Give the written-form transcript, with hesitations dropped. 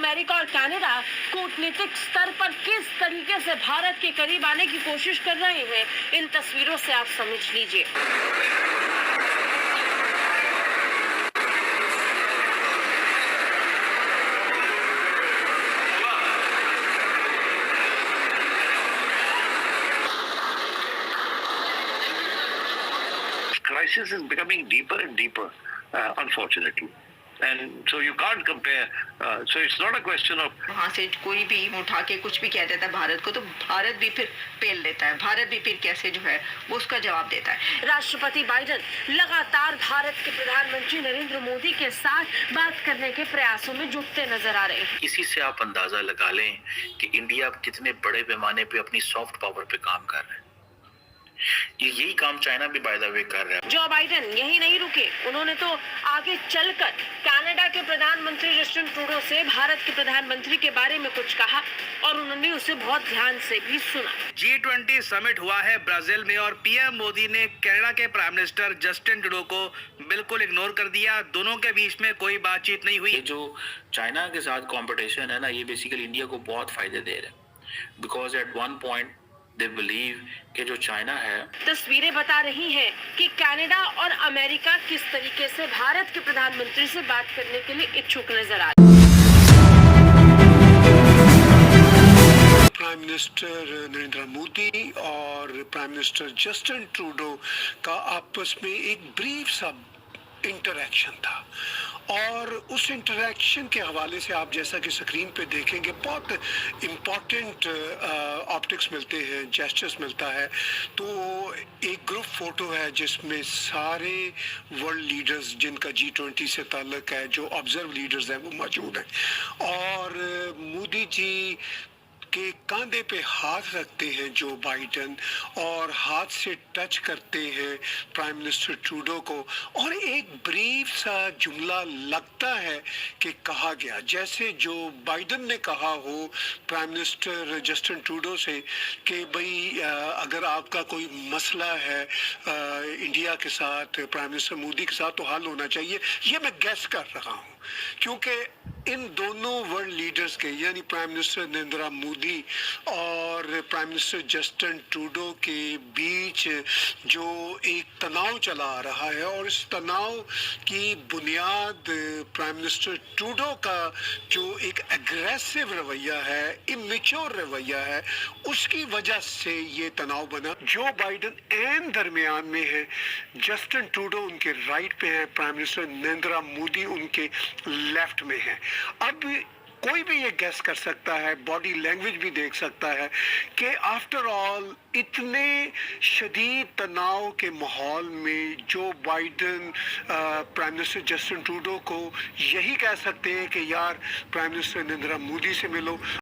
America और Canada कूटनीतिक स्तर पर किस तरीके से भारत के करीब आने की कोशिश कर रहे हैं, इन तस्वीरों से आप समझ लीजिए। Crisis is becoming deeper and deeper, unfortunately. And so you can't compare. So it's not a question of. वहाँ से कोई भी उठा के कुछ भी कह देता है भारत को, तो भारत भी फिर पेल लेता है, भारत भी फिर कैसे जो है वो उसका जवाब देता है। राष्ट्रपति बाइडेन लगातार भारत के प्रधानमंत्री नरेंद्र मोदी के साथ बात करने के प्रयासों में जुटते नजर आ रहे हैं। इसी से आप अंदाजा लगा लें कि इंडिया कितने बड़े पैमाने पे अपनी सॉफ्ट पावर पे काम कर रहा है। यही काम चाइना भी बाय द वे कर रहा है। जो बाइडेन यही नहीं रुके, उन्होंने तो आगे चलकर कनाडा के प्रधानमंत्री जस्टिन ट्रूडो से भारत के प्रधानमंत्री के बारे में कुछ कहा और उन्होंने उसे बहुत ध्यान से भी सुना। G20 समिट हुआ है ब्राजील में और पीएम मोदी ने कनाडा के प्राइम मिनिस्टर जस्टिन ट्रूडो को बिल्कुल इग्नोर कर दिया। दोनों के बीच में कोई बातचीत नहीं हुई। जो चाइना के साथ कंपटीशन है ना, ये बेसिकली इंडिया को बहुत फायदे दे रहा है, because at one point they believe कि जो चाइना है। तस्वीरें बता रही हैं कि कनाडा और अमेरिका किस तरीके से भारत के प्रधानमंत्री से बात करने के लिए इच्छुक नजर आ रहे हैं। प्राइम मिनिस्टर नरेंद्र मोदी और प्राइम मिनिस्टर जस्टिन ट्रूडो का आपस में एक ब्रीफ सा इंटरैक्शन था और उस इंटरैक्शन के हवाले से आप जैसा कि स्क्रीन पे देखेंगे बहुत इम्पॉर्टेंट ऑप्टिक्स मिलते हैं, जेस्चर्स मिलता है। तो एक ग्रुप फोटो है जिसमें सारे वर्ल्ड लीडर्स जिनका G20 से ताल्लुक है, जो ऑब्जर्व लीडर्स हैं, वो मौजूद हैं और मोदी जी के कंधे पे हाथ रखते हैं जो बाइडेन और हाथ से टच करते हैं प्राइम मिनिस्टर ट्रूडो को और एक ब्रीफ सा जुमला लगता है कि कहा गया, जैसे जो बाइडेन ने कहा हो प्राइम मिनिस्टर जस्टिन ट्रूडो से कि भाई अगर आपका कोई मसला है इंडिया के साथ, प्राइम मिनिस्टर मोदी के साथ, तो हल होना चाहिए। ये मैं गेस कर रहा हूँ क्योंकि इन दोनों वर्ल्ड लीडर्स के यानी प्राइम मिनिस्टर नरेंद्र मोदी और प्राइम मिनिस्टर जस्टिन ट्रूडो के बीच जो एक तनाव चला आ रहा है और इस तनाव की बुनियाद प्राइम मिनिस्टर ट्रूडो का जो एक एग्रेसिव रवैया है, इमेच्योर रवैया है, उसकी वजह से ये तनाव बना। जो बाइडेन एन दरमियान में है, जस्टिन ट्रूडो उनके राइट पे है, प्राइम मिनिस्टर नरेंद्र मोदी उनके लेफ्ट में है। अब कोई भी ये गेस कर सकता है, बॉडी लैंग्वेज भी देख सकता है कि आफ्टर ऑल इतने शदीद तनाव के माहौल में Joe Biden prime minister Justin Trudeau को यही कह सकते हैं कि यार प्राइम मिनिस्टर नरेंद्र मोदी से मिलो।